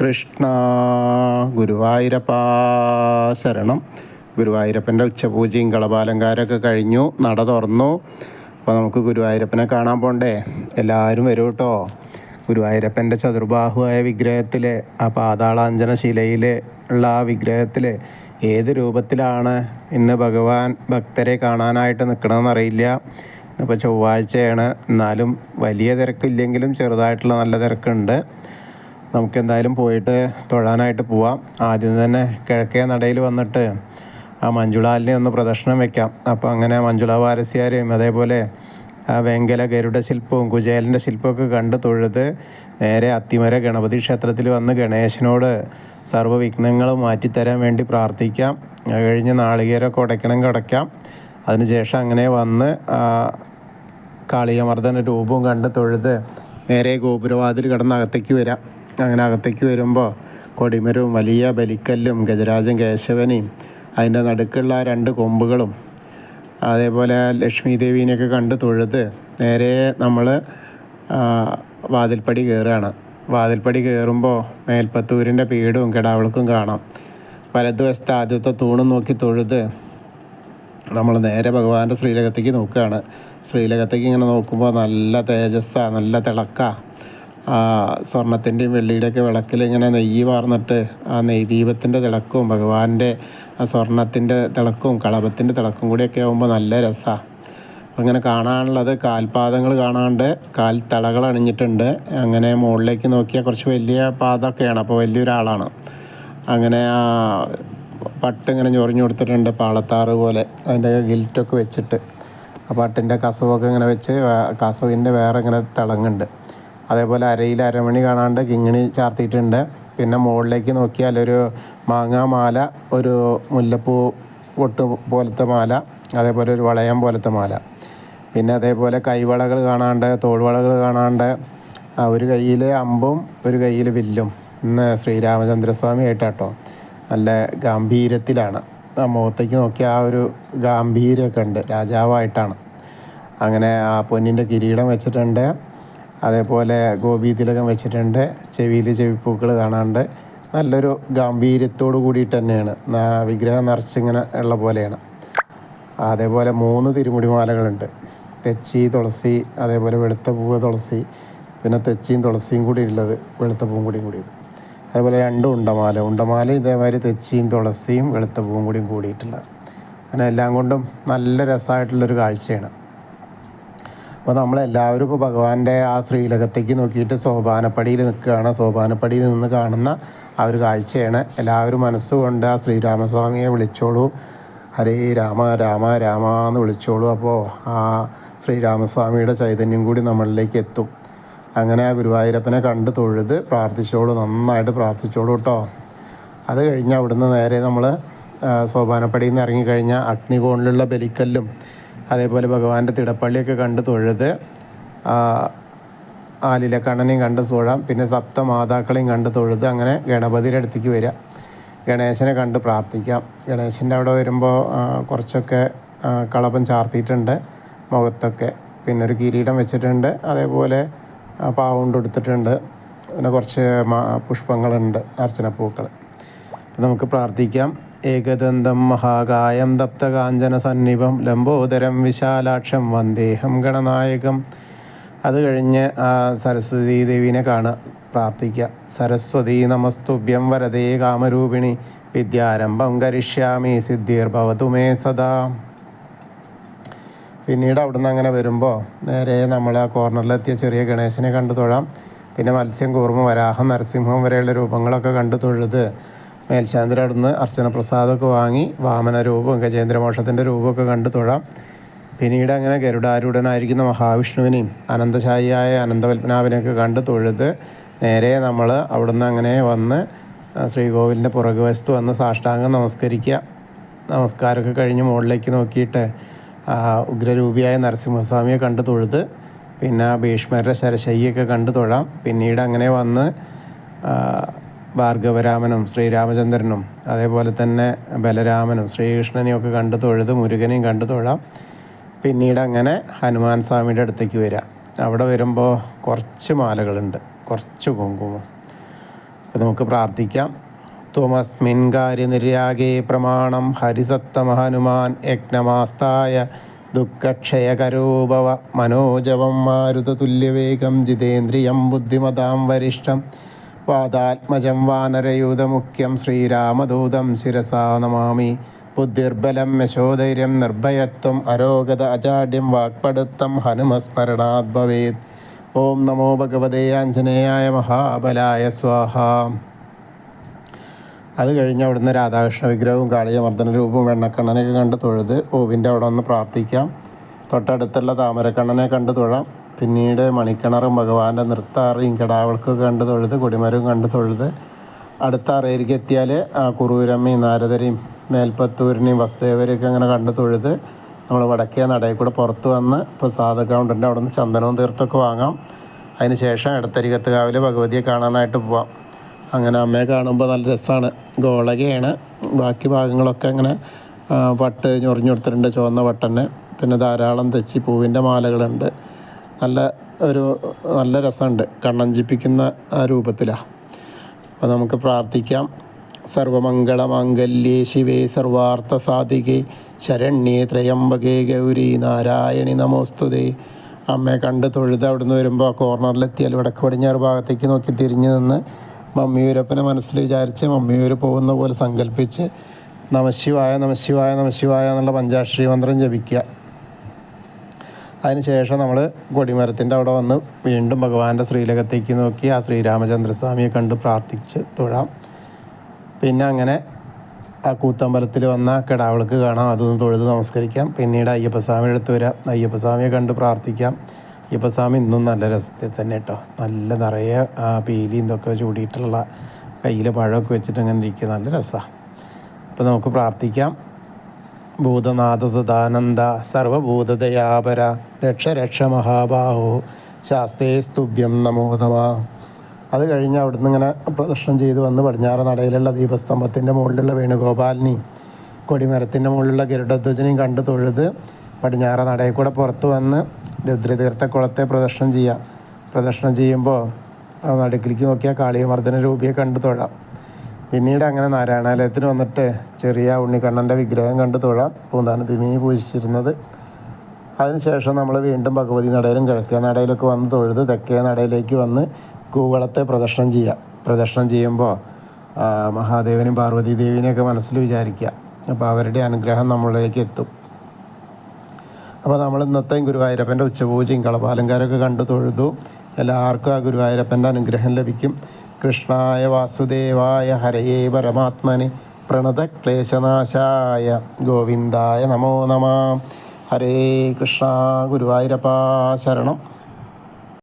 കൃഷ്ണ ഗുരുവായൂരപ്പ ശരണം. ഗുരുവായൂരപ്പൻ്റെ ഉച്ചപൂജയും കളഭാലങ്കാരമൊക്കെ കഴിഞ്ഞു, നട തുറന്നു. അപ്പോൾ നമുക്ക് ഗുരുവായൂരപ്പനെ കാണാൻ പോണ്ടേ? എല്ലാവരും വരും കേട്ടോ. ഗുരുവായൂരപ്പൻ്റെ ചതുർബാഹുവായ വിഗ്രഹത്തിൽ, ആ പാതാളാഞ്ജന ശിലയിൽ ഉള്ള ആ വിഗ്രഹത്തിൽ ഏത് രൂപത്തിലാണ് ഇന്ന് ഭഗവാൻ ഭക്തരെ കാണാനായിട്ട് നിൽക്കണമെന്നറിയില്ല. ഇപ്പോൾ ചൊവ്വാഴ്ചയാണ്, എന്നാലും വലിയ തിരക്കില്ലെങ്കിലും ചെറുതായിട്ടുള്ള നല്ല തിരക്കുണ്ട്. നമുക്ക് എന്തായാലും പോയിട്ട് തൊഴാനായിട്ട് പോവാം. ആദ്യം തന്നെ കിഴക്കേ നടയിൽ വന്നിട്ട് ആ മഞ്ജുളാലിനെ ഒന്ന് പ്രദക്ഷിണം വെക്കാം. അപ്പോൾ അങ്ങനെ മഞ്ജുള വാരസ്യാരെയും അതേപോലെ ആ വെങ്കല ഗരുഡ ശില്പവും കുചേലൻ്റെ ശില്പമൊക്കെ കണ്ട് തൊഴുത് നേരെ അത്തിമര ഗണപതി ക്ഷേത്രത്തിൽ വന്ന് ഗണേശനോട് സർവ്വവിഘ്നങ്ങളും മാറ്റിത്തരാൻ വേണ്ടി പ്രാർത്ഥിക്കാം. അത് കഴിഞ്ഞ് നാളികേരമൊക്കെ ഉടയ്ക്കണമെങ്കിൽ ഉടയ്ക്കാം. അതിനുശേഷം അങ്ങനെ വന്ന് കാളിയമർദ്ദന രൂപവും കണ്ട് തൊഴുത് നേരെ ഗോപുരവാതിൽ കടന്ന് അകത്തേക്ക് വരാം. അങ്ങനെ അകത്തേക്ക് വരുമ്പോൾ കൊടിമരവും വലിയ ബലിക്കല്ലും ഗജരാജൻ കേശവനെയും അതിൻ്റെ നടുക്കുള്ള 2 കൊമ്പുകളും അതേപോലെ ലക്ഷ്മി ദേവീനെയൊക്കെ കണ്ട് തൊഴുത് നേരെ നമ്മൾ വാതിൽപ്പടി കയറുകയാണ്. വാതിൽപ്പടി കയറുമ്പോൾ മേൽപ്പത്തൂരിൻ്റെ പീഠവും കിടാവിളക്കും കാണാം. വലതുവശത്ത് ആദ്യത്തെ തൂണും നോക്കി തൊഴുത് നമ്മൾ നേരെ ഭഗവാന്റെ ശ്രീലകത്തേക്ക് നോക്കുകയാണ്. ശ്രീലകത്തേക്ക് ഇങ്ങനെ നോക്കുമ്പോൾ നല്ല തേജസ്സാണ്, നല്ല തിളക്കാണ്. സ്വർണത്തിൻ്റെയും വെള്ളിയുടെയൊക്കെ വിളക്കിൽ ഇങ്ങനെ നെയ്യ് വാർന്നിട്ട് ആ നെയ്ദീപത്തിൻ്റെ തിളക്കവും ഭഗവാന്റെ ആ സ്വർണത്തിൻ്റെ തിളക്കവും കളഭത്തിൻ്റെ തിളക്കും കൂടിയൊക്കെ ആകുമ്പോൾ നല്ല രസമാണ്. അങ്ങനെ കാണാനുള്ളത് കാൽപാദങ്ങൾ കാണാണ്ട് കാൽ തളകൾ അണിഞ്ഞിട്ടുണ്ട്. അങ്ങനെ മുകളിലേക്ക് നോക്കിയാൽ കുറച്ച് വലിയ പാദമൊക്കെയാണ്, അപ്പോൾ വലിയൊരാളാണ്. അങ്ങനെ ആ പട്ടിങ്ങനെ ഞൊറിഞ്ഞു കൊടുത്തിട്ടുണ്ട്, പാളത്താറ് പോലെ അതിൻ്റെ ഗിൽറ്റൊക്കെ വെച്ചിട്ട്. ആ പട്ടിൻ്റെ കസവൊക്കെ ഇങ്ങനെ വെച്ച് കസവിൻ്റെ വേറെ ഇങ്ങനെ തിളങ്ങുണ്ട്. അതേപോലെ അരയിൽ അരമണി കാണാണ്ട് കിങ്ങിണി ചാർത്തിയിട്ടുണ്ട്. പിന്നെ മുകളിലേക്ക് നോക്കിയാൽ ഒരു മാങ്ങാമാല, ഒരു മുല്ലപ്പൂ പൊട്ട് പോലത്തെ മാല, അതേപോലെ ഒരു വളയം പോലത്തെ മാല. പിന്നെ അതേപോലെ കൈവളകൾ കാണാണ്ട്, തോൾവളകൾ കാണാണ്ട്, ഒരു കയ്യിൽ അമ്പും ഒരു കയ്യിൽ വില്ലും. ഇന്ന് ശ്രീരാമചന്ദ്രസ്വാമി ആയിട്ടാട്ടോ, നല്ല ഗാംഭീര്യത്തിലാണ്. ആ മുഖത്തേക്ക് നോക്കിയാൽ ആ ഒരു ഗാംഭീര്യമൊക്കെ ഉണ്ട്, രാജാവായിട്ടാണ്. അങ്ങനെ ആ പൊന്നിൻ്റെ കിരീടം വെച്ചിട്ടുണ്ട്. അതേപോലെ ഗോപീതിലകം വെച്ചിട്ടുണ്ട്. ചെവിയിൽ ചെവിപ്പൂക്കൾ കാണാണ്ട് നല്ലൊരു ഗാംഭീര്യത്തോട് കൂടിയിട്ട് തന്നെയാണ് വിഗ്രഹം നിറച്ചിങ്ങനെ ഉള്ള പോലെയാണ്. അതേപോലെ 3 തിരുമുടിമാലകളുണ്ട്. തെച്ചി, തുളസി, അതേപോലെ വെളുത്ത പൂവ് തുളസി, പിന്നെ തെച്ചിയും തുളസിയും കൂടി ഉള്ളത്, വെളുത്ത പൂവും കൂടിയത്. അതേപോലെ 2 ഉണ്ടമാല ഇതേമാതിരി തെച്ചിയും തുളസിയും വെളുത്ത പൂവും കൂടിയിട്ടുള്ള, അങ്ങനെ എല്ലാം കൊണ്ടും നല്ല രസമായിട്ടുള്ളൊരു കാഴ്ചയാണ്. അപ്പോൾ നമ്മളെല്ലാവരും ഇപ്പോൾ ഭഗവാന്റെ ആ ശ്രീലകത്തേക്ക് നോക്കിയിട്ട് സോപാനപ്പടിയിൽ നിൽക്കുകയാണ്. സോപാനപ്പടിയിൽ നിന്ന് കാണുന്ന ആ ഒരു കാഴ്ചയാണ്. എല്ലാവരും മനസ്സുകൊണ്ട് ആ ശ്രീരാമസ്വാമിയെ വിളിച്ചോളൂ, ഹരേ രാമ രാമ രാമ എന്ന് വിളിച്ചോളൂ. അപ്പോൾ ആ ശ്രീരാമസ്വാമിയുടെ ചൈതന്യം കൂടി നമ്മളിലേക്ക് എത്തും. അങ്ങനെ ആ ഗുരുവായൂരപ്പനെ കണ്ട് തൊഴുത് പ്രാർത്ഥിച്ചോളൂ, നന്നായിട്ട് പ്രാർത്ഥിച്ചോളൂ കേട്ടോ. അത് കഴിഞ്ഞ് അവിടുന്ന് നേരെ നമ്മൾ സോപാനപ്പടിയിൽ നിന്ന് ഇറങ്ങിക്കഴിഞ്ഞാൽ അഗ്നികോണിലുള്ള ബലിക്കല്ലും അതേപോലെ ഭഗവാന്റെ തിടപ്പള്ളിയൊക്കെ കണ്ട് തൊഴുത് ആലിലക്കണ്ണനെയും കണ്ട് തൊഴാം. പിന്നെ സപ്തമാതാക്കളെയും കണ്ട് തൊഴുത് അങ്ങനെ ഗണപതിയുടെ അടുത്തേക്ക് വരിക. ഗണേശനെ കണ്ട് പ്രാർത്ഥിക്കാം. ഗണേശൻ്റെ അവിടെ വരുമ്പോൾ കുറച്ചൊക്കെ കളഭം ചാർത്തിയിട്ടുണ്ട് മുഖത്തൊക്കെ. പിന്നെ ഒരു കിരീടം വെച്ചിട്ടുണ്ട്. അതേപോലെ പാവുണ്ട് എടുത്തിട്ടുണ്ട്. പിന്നെ കുറച്ച് പുഷ്പങ്ങളുണ്ട്, അർച്ചനപ്പൂക്കൾ. നമുക്ക് പ്രാർത്ഥിക്കാം. ഏകദന്തം മഹാകായം തപ്തകാഞ്ചന സന്നിഭം ലംബോദരം വിശാലാക്ഷം വന്ദേഹം ഗണനായകം. അത് കഴിഞ്ഞ് സരസ്വതി ദേവീനെ കാണുക, പ്രാർത്ഥിക്കുക. സരസ്വതി നമസ്തുഭ്യം വരദേ കാമരൂപിണി വിദ്യാരംഭം കരിഷ്യാമി സിദ്ധിർഭവതു മേ സദാ. പിന്നീട് അവിടുന്ന് അങ്ങനെ വരുമ്പോൾ നേരെ നമ്മൾ ആ കോർണറിലെത്തിയ ചെറിയ ഗണേശനെ കണ്ടു തൊഴാം. പിന്നെ മത്സ്യം, കൂർമ്മ, വരാഹം, നരസിംഹം വരെയുള്ള രൂപങ്ങളൊക്കെ കണ്ടു തൊഴുത് മേൽശാന്തിയുടെ അവിടുന്ന് അർച്ചന പ്രസാദമൊക്കെ വാങ്ങി വാമന രൂപവും ഗജേന്ദ്രമോക്ഷത്തിൻ്റെ രൂപമൊക്കെ കണ്ടു തൊഴാം. പിന്നീട് അങ്ങനെ ഗരുഡാരൂഢനായിരിക്കുന്ന മഹാവിഷ്ണുവിനെയും അനന്തശായിയായ അനന്തപത്മനാഭനെയൊക്കെ കണ്ട് തൊഴുത് നേരെ നമ്മൾ അവിടുന്ന് അങ്ങനെ വന്ന് ശ്രീകോവിലിൻ്റെ പുറകുവശത്ത് വന്ന് സാഷ്ടാംഗം നമസ്കരിക്കുക. നമസ്കാരമൊക്കെ കഴിഞ്ഞ് മുകളിലേക്ക് നോക്കിയിട്ട് ഉഗ്രരൂപിയായ നരസിംഹസ്വാമിയെ കണ്ട് തൊഴുത് പിന്നെ ഭീഷ്മരുടെ ശരശയ്യൊക്കെ കണ്ട് തൊഴാം. പിന്നീട് അങ്ങനെ വന്ന് ഭാർഗവരാമനും ശ്രീരാമചന്ദ്രനും അതേപോലെ തന്നെ ബലരാമനും ശ്രീകൃഷ്ണനെയും ഒക്കെ കണ്ട് തൊഴുത് മുരുകനെയും കണ്ട് തൊഴാം. പിന്നീട് അങ്ങനെ ഹനുമാൻ സ്വാമിയുടെ അടുത്തേക്ക് വരിക. അവിടെ വരുമ്പോൾ കുറച്ച് മാലകളുണ്ട്, കുറച്ച് കുങ്കുമം. അപ്പോൾ നമുക്ക് പ്രാർത്ഥിക്കാം. ത്വമസ്മിൻ കാര്യനിര്യാഗേ പ്രമാണം ഹരിസത്തമഹനുമാൻ യജ്ഞമാസ്തായ ദുഃഖക്ഷയകരോഭവ മനോജവം മാരുതതുല്യവേഗം ജിതേന്ദ്രിയം ബുദ്ധിമതാം വരിഷ്ഠം വാദാത്മജം വാനരയൂതമുഖ്യം ശ്രീരാമദൂതം ശിരസാ നമാമി. ബുദ്ധിർബലം യശോധൈര്യം നിർഭയത്വം അരോഗത അജാഡ്യം വാക്പടുത്തം ഹനുമസ്മരണാത് ഭവേത്. ഓം നമോ ഭഗവതേ ആഞ്ജനേയായ മഹാബലായ സ്വാഹ. അത് കഴിഞ്ഞ് അവിടുന്ന് രാധാകൃഷ്ണ വിഗ്രഹവും കാളിയമർദ്ദന രൂപവും വെണ്ണക്കണ്ണനെയൊക്കെ കണ്ട് തൊഴുത് ഓവിൻ്റെ അവിടെ ഒന്ന് പ്രാർത്ഥിക്കാം. തൊട്ടടുത്തുള്ള താമരക്കണ്ണനെ കണ്ട് തൊഴാം. പിന്നീട് മണിക്കിണറും ഭഗവാന്റെ നൃത്താറിയും കിടാവൾക്കൊക്കെ കണ്ട് തൊഴുത് കൊടിമരവും കണ്ട് തൊഴുത് അടുത്ത അറയിലേക്ക് എത്തിയാൽ ആ കുറൂരമ്മയും നാരദരെയും മേൽപ്പത്തൂരിനെയും വസുദേവരെയൊക്കെ അങ്ങനെ കണ്ട് തൊഴുത് നമ്മൾ വടക്കേ നടയിൽ കൂടെ പുറത്ത് വന്ന് പ്രസാദ കൗണ്ടറിൻ്റെ അവിടെ നിന്ന് ചന്ദനവും തീർത്തൊക്കെ വാങ്ങാം. അതിന് ശേഷം ഇടത്തരികത്തുകാവിൽ ഭഗവതിയെ കാണാനായിട്ട് പോവാം. അങ്ങനെ അമ്മയെ കാണുമ്പോൾ നല്ല രസമാണ്. ഗോളകയാണ്. ബാക്കി ഭാഗങ്ങളൊക്കെ അങ്ങനെ പട്ട് ഞൊറിഞ്ഞു കൊടുത്തിട്ടുണ്ട്, ചുവന്ന പട്ടന്. പിന്നെ ധാരാളം തെച്ചി പൂവിൻ്റെ മാലകളുണ്ട്. നല്ല രസമുണ്ട്. കണ്ണഞ്ചിപ്പിക്കുന്ന ആ രൂപത്തിലാണ്. അപ്പോൾ നമുക്ക് പ്രാർത്ഥിക്കാം. സർവമംഗളമാംഗല്യേ ശിവേ സർവാർത്ഥ സാധികേ ശരണ്യേ ത്രയംബകേ ഗൗരി നാരായണി നമോസ്തുതേ. അമ്മയെ കണ്ട് തൊഴുത് അവിടുന്ന് വരുമ്പോൾ ആ കോർണറിലെത്തിയാൽ വടക്ക് പടിഞ്ഞാറ് ഭാഗത്തേക്ക് നോക്കി തിരിഞ്ഞു നിന്ന് മമ്മിയൂരപ്പനെ മനസ്സിൽ വിചാരിച്ച് മമ്മിയൂർ പോകുന്ന പോലെ സങ്കല്പിച്ച് നമശിവായ നമശിവായ നമശിവായ എന്നുള്ള പഞ്ചാക്ഷരി മന്ത്രം ജപിക്കുക. അതിനുശേഷം നമ്മൾ കൊടിമരത്തിൻ്റെ അവിടെ വന്ന് വീണ്ടും ഭഗവാന്റെ ശ്രീലകത്തേക്ക് നോക്കി ആ ശ്രീരാമചന്ദ്രസ്വാമിയെ കണ്ട് പ്രാർത്ഥിച്ച് തൊഴാം. പിന്നെ അങ്ങനെ ആ കൂത്തമ്പലത്തിൽ വന്ന കിടാവിളക്ക് കാണാം, അതൊന്ന് തൊഴുത് നമസ്കരിക്കാം. പിന്നീട് അയ്യപ്പസ്വാമിയുടെ അടുത്ത് വരാം, അയ്യപ്പസ്വാമിയെ കണ്ട് പ്രാർത്ഥിക്കാം. അയ്യപ്പസ്വാമി ഇന്നും നല്ല രസത്തിൽ തന്നെ കേട്ടോ. നല്ല നിറയെ ആ പീലിയും ഇതൊക്കെ ചൂടിയിട്ടുള്ള കയ്യിൽ പഴമൊക്കെ വെച്ചിട്ട് അങ്ങനെ ഇരിക്കുക, നല്ല രസമാണ്. അപ്പോൾ നമുക്ക് പ്രാർത്ഥിക്കാം. ഭൂതനാഥ സദാനന്ദ സർവഭൂതദയാപര രക്ഷ രക്ഷ മഹാബാഹോ ശാസ്തേ സ്തുഭ്യം നമോ നമഃ. അത് കഴിഞ്ഞ് അവിടുന്ന് ഇങ്ങനെ പ്രദക്ഷിണം ചെയ്ത് വന്ന് പടിഞ്ഞാറ് നടയിലുള്ള ദീപസ്തംഭത്തിൻ്റെ മുകളിലുള്ള വേണുഗോപാലിനെയും കൊടിമരത്തിൻ്റെ മുകളിലുള്ള ഗരുഡധ്വജനെയും കണ്ട് തൊഴുത് പടിഞ്ഞാറ് നടയിൽ കൂടെ പുറത്ത് വന്ന് രുദ്രതീർത്ഥക്കുളത്തെ പ്രദക്ഷിണം ചെയ്യുക. പ്രദക്ഷിണം ചെയ്യുമ്പോൾ നടുക്കിലേക്ക് നോക്കിയാൽ കാളിയമർദ്ദന രൂപിയെ കണ്ട് തൊഴാം. പിന്നീട് അങ്ങനെ നാരായണാലയത്തിന് വന്നിട്ട് ചെറിയ ഉണ്ണിക്കണ്ണൻ്റെ വിഗ്രഹം കണ്ട് തൊഴാം, പൂന്താനം തിരുമേനി പൂജിച്ചിരുന്നത്. അതിനുശേഷം നമ്മൾ വീണ്ടും ഭഗവതി നടയിലും കിഴക്കേ നടയിലൊക്കെ വന്ന് തൊഴുത് തെക്കേ നടയിലേക്ക് വന്ന് കൂവളത്തെ പ്രദക്ഷിണം ചെയ്യുക. പ്രദക്ഷിണം ചെയ്യുമ്പോൾ മഹാദേവനും പാർവതി ദേവിനെയൊക്കെ മനസ്സിൽ വിചാരിക്കുക. അപ്പോൾ അവരുടെ അനുഗ്രഹം നമ്മളിലേക്ക് എത്തും. അപ്പോൾ നമ്മൾ ഇന്നത്തെയും ഗുരുവായൂരപ്പൻ്റെ ഉച്ചപൂജയും കളഭാലങ്കാരമൊക്കെ കണ്ട് തൊഴുതു. എല്ലാവർക്കും ആ ഗുരുവായൂരപ്പൻ്റെ അനുഗ്രഹം ലഭിക്കും. കൃഷ്ണായ വാസുദേവായ ഹരയേ പരമാത്മനെ പ്രണതക്ലേശനാശായ ഗോവിന്ദായ നമോ നമഃ. ഹരേ കൃഷ്ണ. ഗുരുവായൂരപ്പ ശരണം.